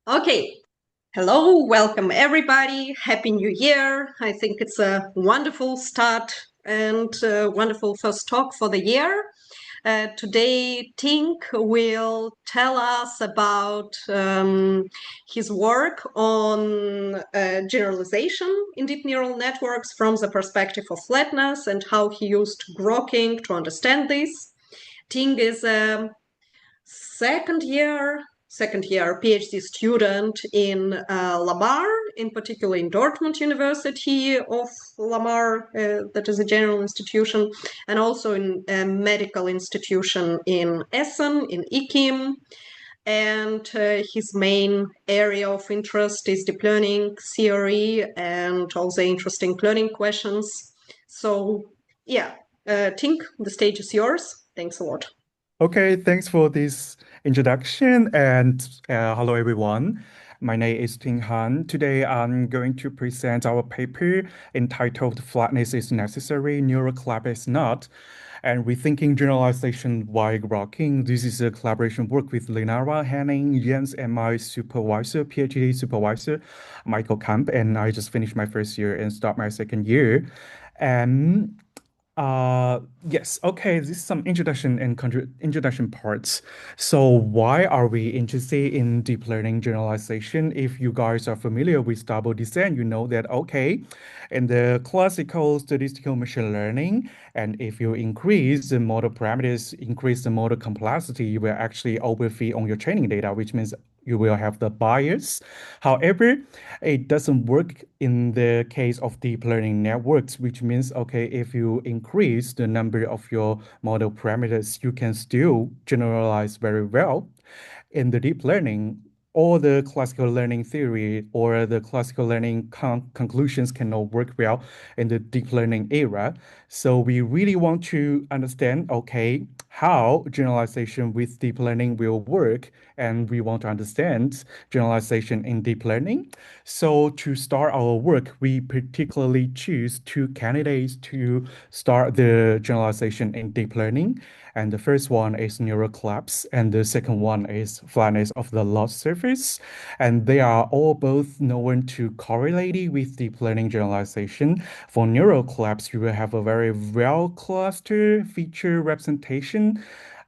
Okay. Hello, welcome everybody. Happy New Year. I think it's a wonderful start and a wonderful first talk for the year. Today, Ting will tell us about his work on generalization in deep neural networks from the perspective of flatness and how he used Grokking to understand this. Ting is a second year PhD student in Lamar, in particular in Dortmund University of Lamar, that is a general institution, and also in a medical institution in Essen, in IKIM. And his main area of interest is deep learning theory and all the interesting learning questions. So, yeah, Tink, the stage is yours. Thanks a lot. Okay, thanks for this introduction and hello everyone. My name is Ting Han. Today I'm going to present our paper entitled Flatness is Necessary, Neural Collapse is Not, and Rethinking Generalization while Grokking. This is a collaboration work with Lenara Henning, Jens, and my supervisor, PhD supervisor, Michael Kamp, and I just finished my first year and start my second year. And yes, okay, this is some introduction and introduction parts. So why are we interested in deep learning generalization? If you guys are familiar with double descent, you know that, okay, in the classical statistical machine learning, and if you increase the model parameters, increase the model complexity, you will actually overfit on your training data, which means you will have the bias. However, it doesn't work in the case of deep learning networks, which means, okay, if you increase the number of your model parameters, you can still generalize very well. In the deep learning, all the classical learning theory or the classical learning conclusions cannot work well in the deep learning era. So we really want to understand, okay, how generalization with deep learning will work, and we want to understand generalization in deep learning. So to start our work, we particularly choose two candidates to start the generalization in deep learning. And the first one is neural collapse, and the second one is flatness of the loss surface. And they are all both known to correlate with deep learning generalization. For neural collapse, you will have a very well clustered feature representation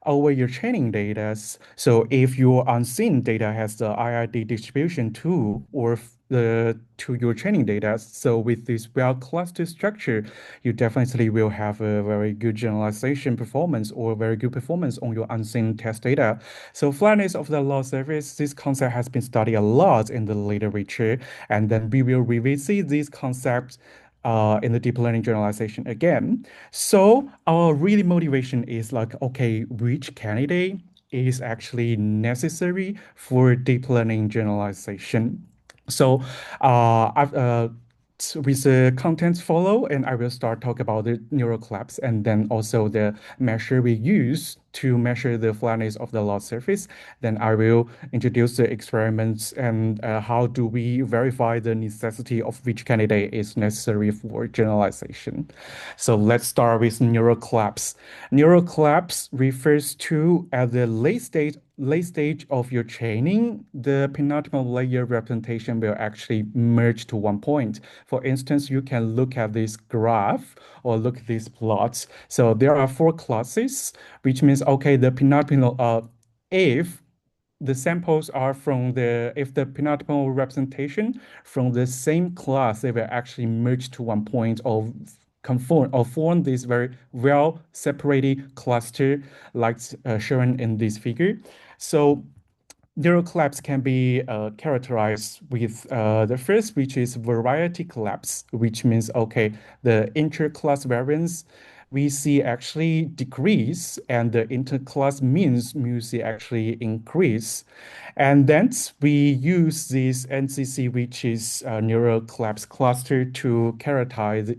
over your training data. So if your unseen data has the IID distribution to or to your training data, so with this well clustered structure, you definitely will have a very good generalization performance or very good performance on your unseen test data. So flatness of the loss surface, this concept has been studied a lot in the literature, and then we will revisit these concepts in the deep learning generalization again. So our really motivation is like, okay, which candidate is actually necessary for deep learning generalization? So with the contents follow, and I will start talk about the neural collapse and then also the measure we use to measure the flatness of the loss surface. Then I will introduce the experiments and how do we verify the necessity of which candidate is necessary for generalization. So let's start with neural collapse. Neural collapse refers to at the late stage of your training, the penultimate layer representation will actually merge to one point. For instance, you can look at this graph or look at these plots. So there are four classes, which means, okay, the penultimate, if the samples are if the penultimate representation from the same class, they will actually merge to one point of conform or form this very well separated cluster like shown in this figure. So neural collapse can be characterized with the first, which is variety collapse, which means, okay, the inter-class variance we see actually decrease and the interclass means we see actually increase. And then we use this NCC, which is neural collapse cluster, to characterize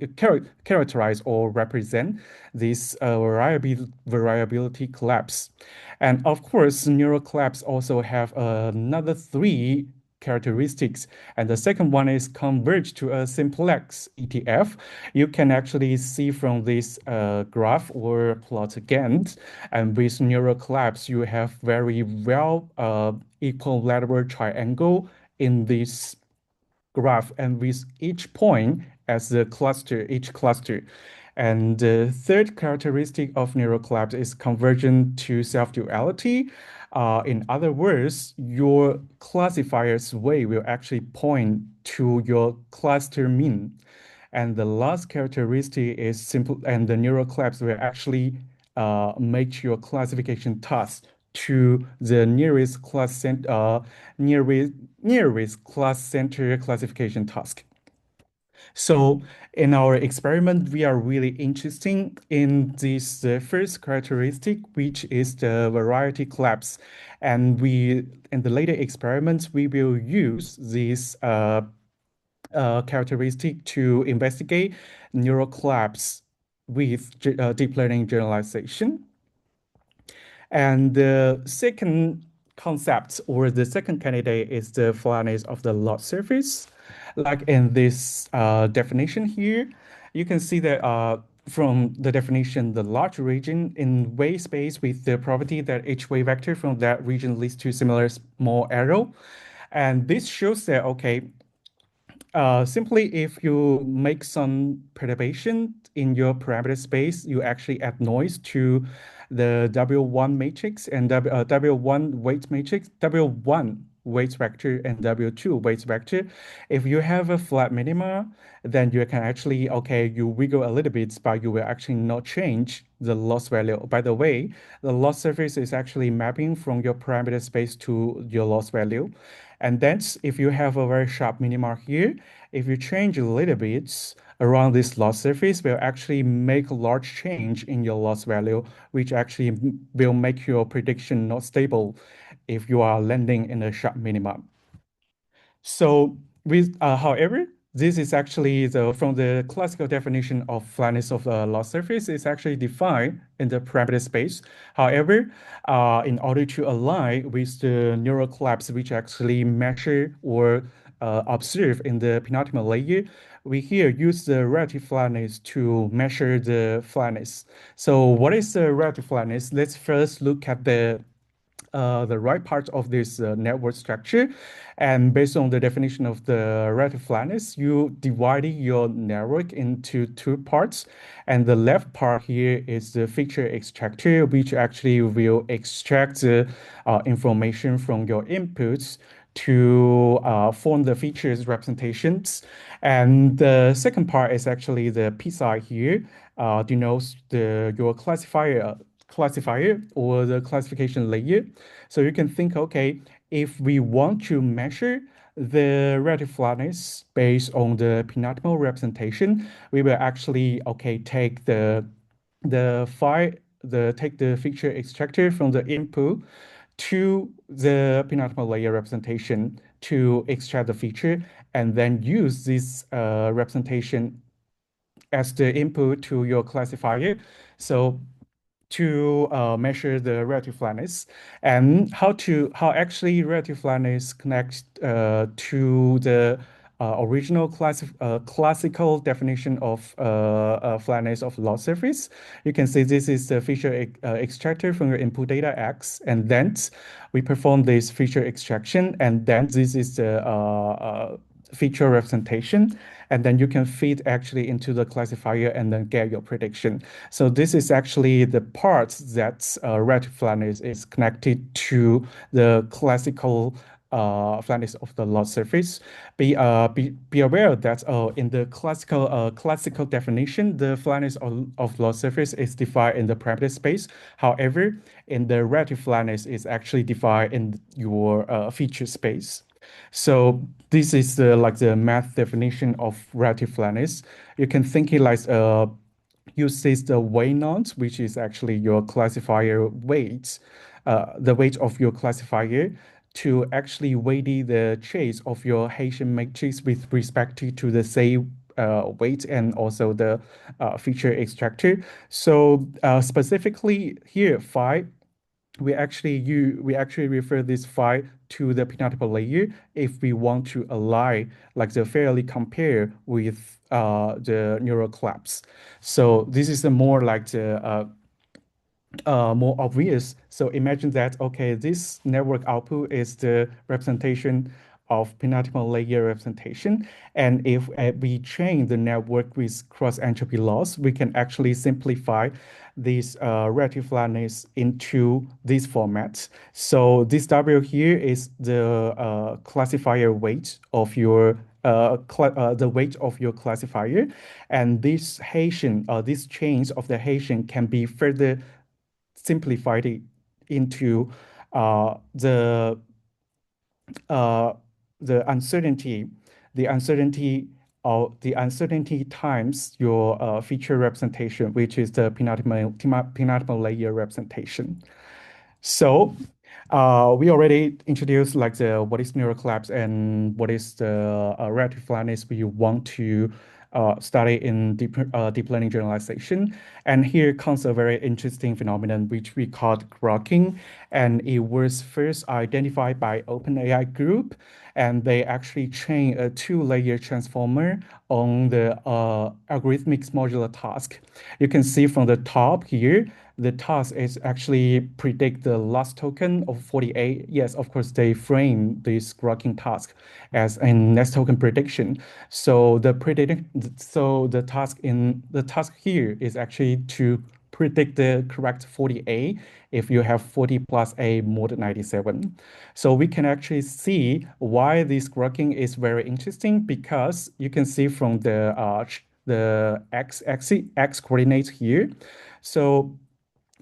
or represent this variability collapse. And of course, neural collapse also have another three characteristics. And the second one is converge to a simplex ETF. You can actually see from this graph or plot again. And with neural collapse, you have very well equilateral triangle in this graph, and with each point as a cluster, each cluster. And the third characteristic of neural collapse is conversion to self-duality. In other words, your classifier's way will actually point to your cluster mean. And the last characteristic is simple, and the neural collapse will actually make your classification task to the nearest nearest class center classification task. So in our experiment, we are really interested in this first characteristic, which is the variety collapse. And in the later experiments, we will use this characteristic to investigate neural collapse with deep learning generalization. And the second concept or the second candidate is the flatness of the lot surface. Like in this definition here, you can see that from the definition, the large region in wave space with the property that each wave vector from that region leads to similar small arrow. And this shows that, okay, simply if you make some perturbation in your parameter space, you actually add noise to the W1 matrix and W1 weight matrix, W1 weight vector and W2 weight vector. If you have a flat minima, then you can actually, okay, you wiggle a little bit, but you will actually not change the loss value. By the way, the loss surface is actually mapping from your parameter space to your loss value. And then if you have a very sharp minima here, if you change a little bit around this loss surface, will actually make a large change in your loss value, which actually will make your prediction not stable if you are landing in a sharp minima. So however, this is actually from the classical definition of flatness of the loss surface is actually defined in the parameter space. However, in order to align with the neural collapse, which actually measure or observe in the penultimate layer, we here use the relative flatness to measure the flatness. So what is the relative flatness? Let's first look at the right part of this network structure. And based on the definition of the relative flatness, you divide your network into two parts. And the left part here is the feature extractor, which actually will extract the information from your inputs to form the features representations. And the second part is actually the P side here, denotes your classifier or the classification layer. So you can think, okay, if we want to measure the relative flatness based on the penultimate representation, we will actually, okay, take the feature extractor from the input to the penultimate layer representation to extract the feature, and then use this representation as the input to your classifier. So to measure the relative flatness and how actually relative flatness connects to the original classical definition of flatness of loss surface. You can see this is the feature extractor from your input data X, and then we perform this feature extraction, and then this is the feature representation, and then you can feed actually into the classifier and then get your prediction. So this is actually the part that relative flatness is connected to the classical flatness of the loss surface. Be aware that in the classical definition, the flatness of loss surface is defined in the parameter space. However, in the relative flatness is actually defined in your feature space. So this is the math definition of relative flatness. You can think it like uses the weight node, which is actually your classifier weight, the weight of your classifier to actually weight the trace of your Hessian matrix with respect to the same weight and also the feature extractor. So specifically here, phi we actually refer this file to the penultimate layer if we want to align like the fairly compare with the neural collapse. So this is the more like the more obvious. So imagine that, okay, this network output is the representation of penultimate layer representation. And if we train the network with cross entropy loss, we can actually simplify this relative flatness into this format. So this W here is the classifier weight of your the weight of your classifier, and this Haitian, this change of the Haitian can be further simplified it into uh, the uh, the uncertainty, the uncertainty the uncertainty times your feature representation, which is the penultimate layer representation. So we already introduced like the what is neural collapse and what is the relative flatness we want to study in deep learning generalization. And here comes a very interesting phenomenon which we called grokking, and it was first identified by OpenAI group, and they actually train a two-layer transformer on the algorithmic modular task. You can see from the top here, the task is actually predict the last token of 48. Yes, of course, they frame this grokking task as a next token prediction. So the task here is actually to predict the correct 40A if you have 40 plus A more than 97. So we can actually see why this grokking is very interesting, because you can see from the x coordinates here. So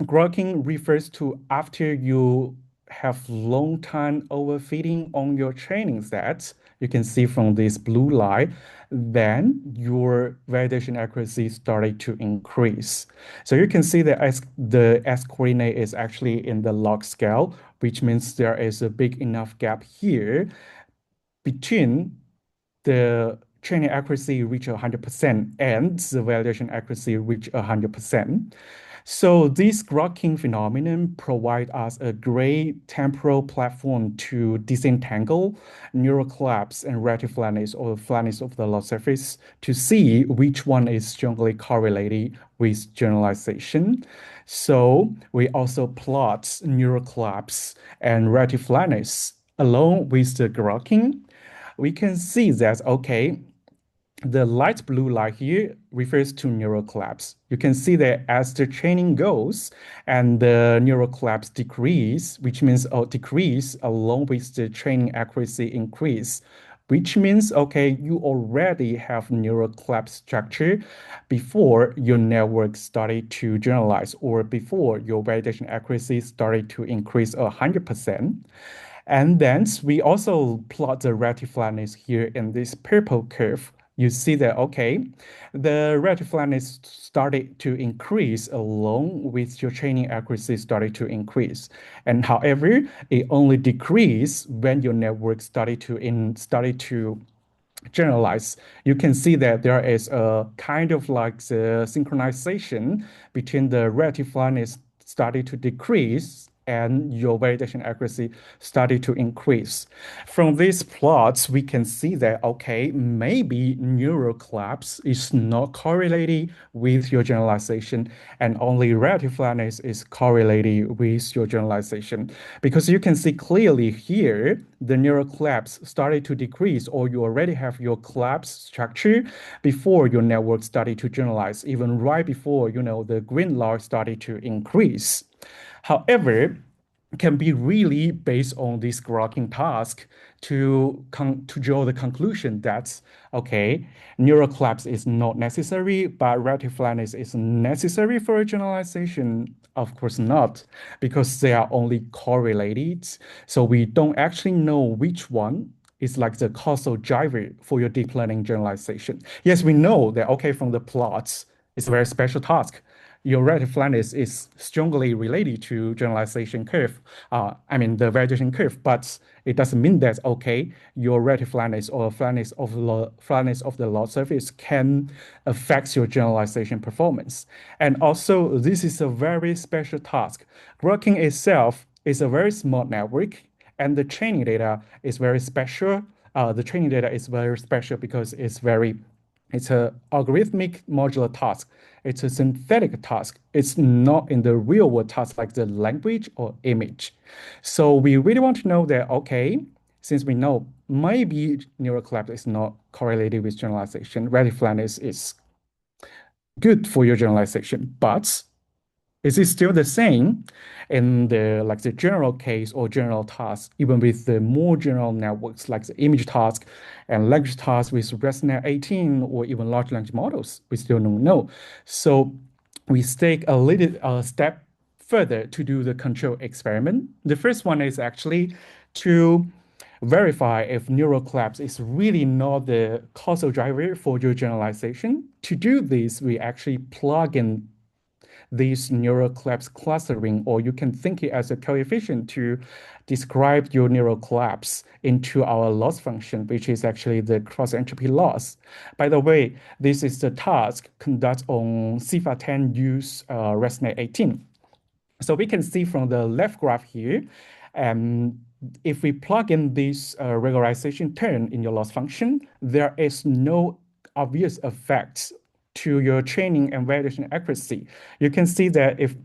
grokking refers to after you have long time overfitting on your training sets, you can see from this blue line, then your validation accuracy started to increase. So you can see that as the S coordinate is actually in the log scale, which means there is a big enough gap here between the training accuracy reach 100% and the validation accuracy reach 100%. So this Grokking phenomenon provide us a great temporal platform to disentangle neural collapse and relative flatness or flatness of the loss surface to see which one is strongly correlated with generalization. So we also plot neural collapse and relative flatness along with the Grokking. We can see that, okay, the light blue line here refers to neural collapse. You can see that as the training goes and the neural collapse decrease, which means decrease along with the training accuracy increase, which means, okay, you already have neural collapse structure before your network started to generalize or before your validation accuracy started to increase 100%. And then we also plot the relative flatness here in this purple curve. You see that, okay, the relative flatness started to increase along with your training accuracy started to increase. And however, it only decreased when your network started to generalize. You can see that there is a kind of like the synchronization between the relative flatness started to decrease and your validation accuracy started to increase. From these plots, we can see that, okay, maybe neural collapse is not correlated with your generalization, and only relative flatness is correlated with your generalization. Because you can see clearly here, the neural collapse started to decrease, or you already have your collapse structure before your network started to generalize, even right before, the green line started to increase. However, can be really based on this grokking task to draw the conclusion that, okay, neural collapse is not necessary, but relative flatness is necessary for a generalization. Of course not, because they are only correlated. So we don't actually know which one is like the causal driver for your deep learning generalization. Yes, we know that, okay, from the plots, it's a very special task your relative flatness is strongly related to generalization curve. The validation curve, but it doesn't mean that, okay, your relative flatness or flatness of the loss surface can affect your generalization performance. And also, this is a very special task. Grokking itself is a very small network, and the training data is very special. The training data is very special because it's a algorithmic modular task. It's a synthetic task. It's not in the real world task like the language or image. So we really want to know that, okay, since we know maybe neural collapse is not correlated with generalization, relative flatness is good for your generalization, but is it still the same in the general case or general task, even with the more general networks like the image task and language task with ResNet 18 or even large language models? We still don't know. So we take a little step further to do the control experiment. The first one is actually to verify if neural collapse is really not the causal driver for your generalization. To do this, we actually plug in this neural collapse clustering, or you can think it as a coefficient to describe your neural collapse into our loss function, which is actually the cross entropy loss. By the way, this is the task conducted on CIFAR 10 use ResNet 18. So we can see from the left graph here, if we plug in this regularization term in your loss function, there is no obvious effect to your training and validation accuracy. You can see that if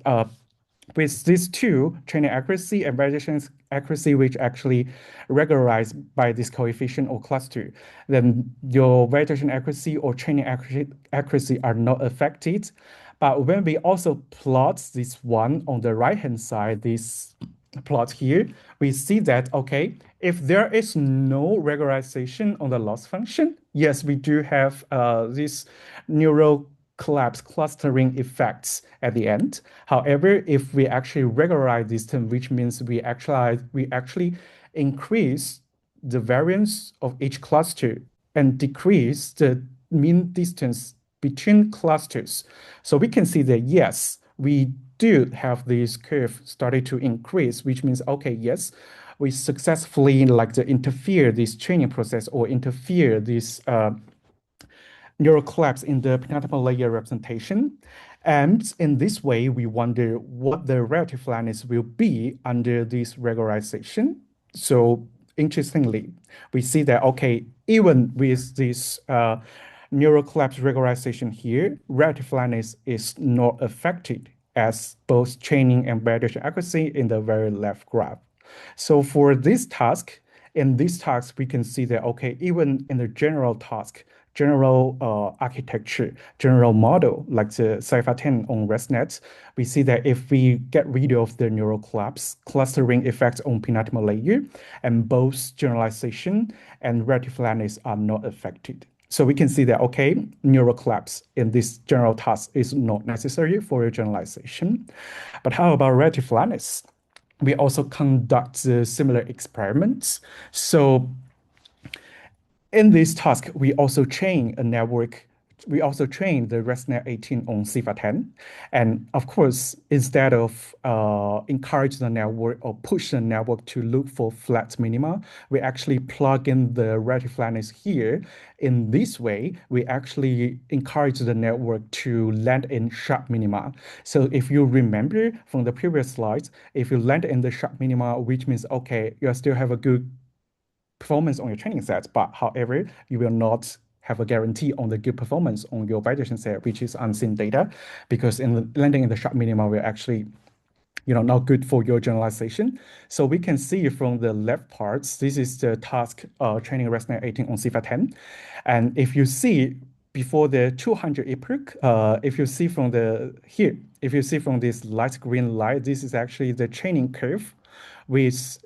with these two, training accuracy and validation accuracy, which actually regularized by this coefficient or cluster, then your validation accuracy or training accuracy are not affected. But when we also plot this one on the right-hand side, this plot here, we see that, okay, if there is no regularization on the loss function, yes, we do have this neural collapse clustering effects at the end. However, if we actually regularize this term, which means we actually increase the variance of each cluster and decrease the mean distance between clusters. So we can see that, yes, we do have this curve started to increase, which means, okay, yes, we successfully interfere this training process or interfere this neural collapse in the penultimate layer representation. And in this way, we wonder what the relative flatness will be under this regularization. So interestingly, we see that, okay, even with this neural collapse regularization here, relative flatness is not affected as both training and validation accuracy in the very left graph. So for this task, in this task, we can see that, okay, even in the general task, general architecture, general model, like the CIFAR 10 on ResNet, we see that if we get rid of the neural collapse, clustering effects on penultimate layer, and both generalization and relative flatness are not affected. So we can see that, okay, neural collapse in this general task is not necessary for your generalization. But how about relative flatness? We also conduct similar experiments. So in this task, we also train a network. We also train the ResNet 18 on CIFAR 10. And of course, instead of encourage the network or push the network to look for flat minima, we actually plug in the relative flatness here. In this way, we actually encourage the network to land in sharp minima. So if you remember from the previous slides, if you land in the sharp minima, which means, okay, you still have a good performance on your training set, but however, you will not have a guarantee on the good performance on your validation set, which is unseen data, because landing in the sharp minima will actually not good for your generalization. So we can see from the left parts, this is the task training ResNet 18 on CIFAR 10. And if you see before the 200 epoch, if you see from this light green light, this is actually the training curve with,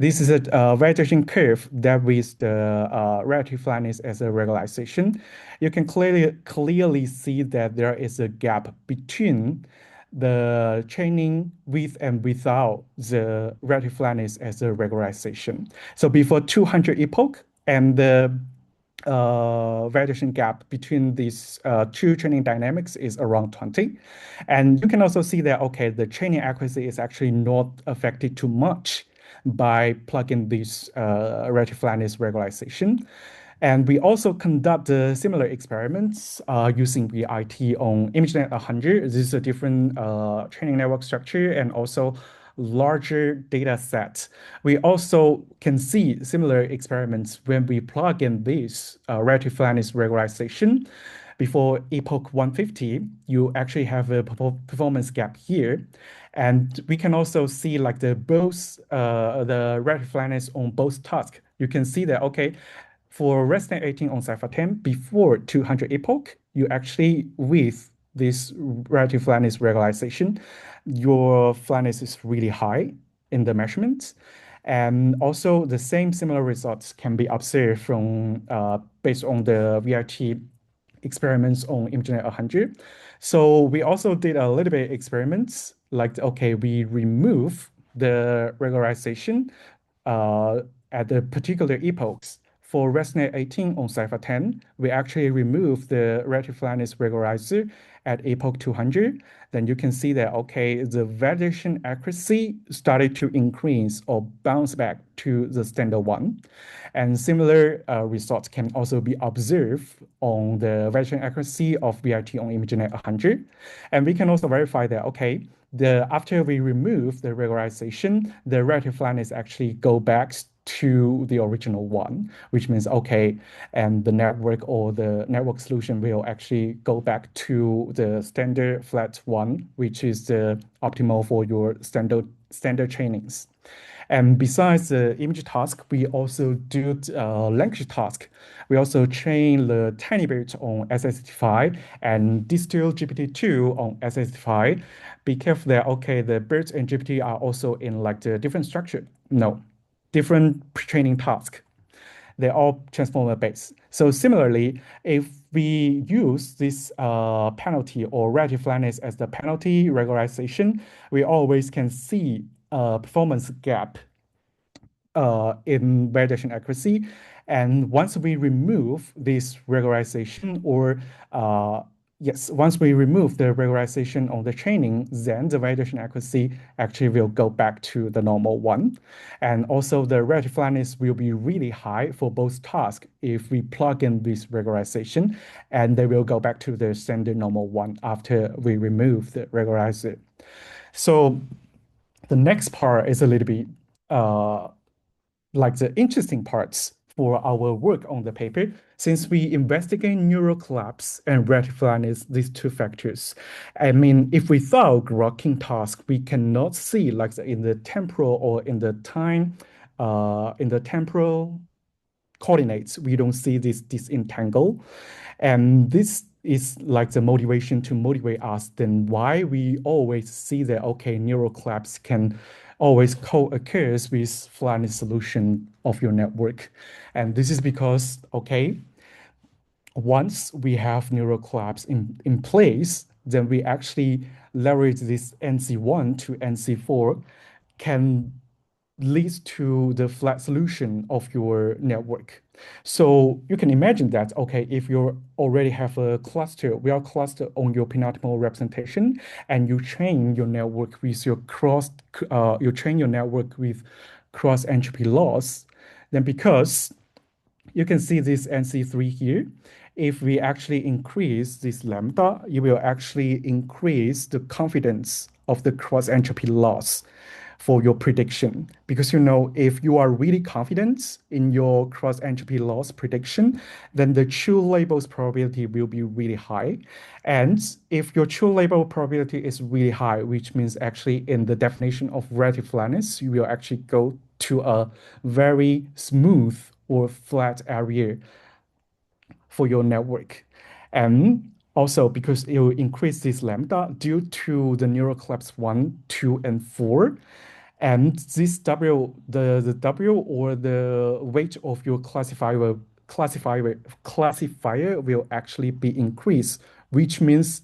this is a validation curve that with the relative flatness as a regularization. You can clearly see that there is a gap between the training with and without the relative flatness as a regularization. So before 200 epoch and the validation gap between these two training dynamics is around 20. And you can also see that, okay, the training accuracy is actually not affected too much by plugging this relative flatness regularization. And we also conduct similar experiments using VIT on ImageNet 100. This is a different training network structure and also larger data set. We also can see similar experiments when we plug in this relative flatness regularization. Before epoch 150, you actually have a performance gap here. And we can also see like the relative flatness on both tasks. You can see that, okay, for ResNet 18 on Cypher 10, before 200 epoch, you actually, with this relative flatness regularization, your flatness is really high in the measurements. And also the same similar results can be observed from based on the VRT experiments on ImageNet 100. So we also did a little bit experiments like, okay, we remove the regularization at the particular epochs. For ResNet 18 on Cypher 10, we actually remove the relative flatness regularizer at epoch 200. Then you can see that, okay, the validation accuracy started to increase or bounce back to the standard one. And similar results can also be observed on the validation accuracy of VRT on ImageNet 100. And we can also verify that, okay, after we remove the regularization, the relative flatness actually go back to the original one, which means, okay, and the network or the network solution will actually go back to the standard flat one, which is the optimal for your standard trainings. And besides the image task, we also do language task. We also train the tiny bit on SST5 and distill GPT-2 on SST5. Be careful that, okay, the BERT and GPT are also in like the different structure. No, different training task. They're all transformer based. So similarly, if we use this penalty or relative flatness as the penalty regularization, we always can see a performance gap in validation accuracy. And once we remove this regularization once we remove the regularization on the training, then the validation accuracy actually will go back to the normal one. And also the relative flatness will be really high for both tasks if we plug in this regularization, and they will go back to the standard normal one after we remove the regularizer. So the next part is a little bit like the interesting parts for our work on the paper, since we investigate neural collapse and relative flatness, these two factors. I mean, if without Grokking task, we cannot see like in the temporal or in the temporal coordinates, we don't see this disentangle. And this is like the motivation to motivate us, then why we always see that, okay, neural collapse can always co-occurs with flatness solution of your network. And this is because, okay, once we have neural collapse in place, then we actually leverage this NC1 to NC4 can leads to the flat solution of your network. So you can imagine that, okay, if you already have a cluster, we are clustered on your penoptimal representation, and you train your network with cross entropy loss, then because you can see this NC3 here, if we actually increase this lambda, you will actually increase the confidence of the cross entropy loss for your prediction. Because if you are really confident in your cross entropy loss prediction, then the true labels probability will be really high. And if your true label probability is really high, which means actually in the definition of relative flatness, you will actually go to a very smooth or flat area for your network. And also because it will increase this lambda due to the neural collapse 1, 2, and 4. And this the W or the weight of your classifier will actually be increased, which means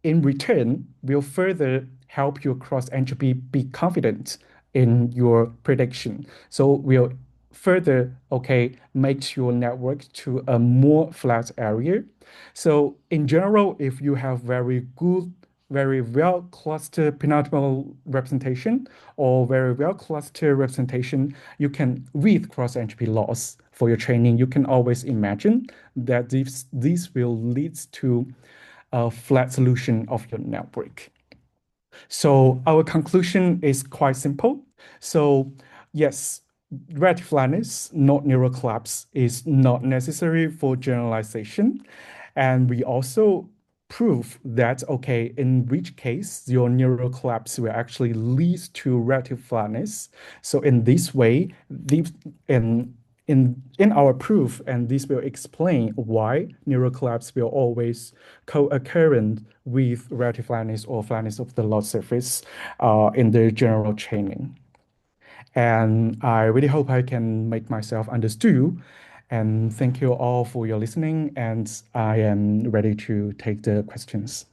in return will further help your cross entropy be confident in your prediction. So will further, makes your network to a more flat area. So in general, if you have very good, very well clustered penultimal representation or very well clustered representation, you can, with cross entropy loss for your training, you can always imagine that these will lead to a flat solution of your network. So our conclusion is quite simple. So yes, relative flatness, not neural collapse, is not necessary for generalization. And we also prove that, in which case your neural collapse will actually lead to relative flatness. So in this way, in our proof, and this will explain why neural collapse will always co-occurrent with relative flatness or flatness of the loss surface in the general training. And I really hope I can make myself understood. And thank you all for your listening. And I am ready to take the questions.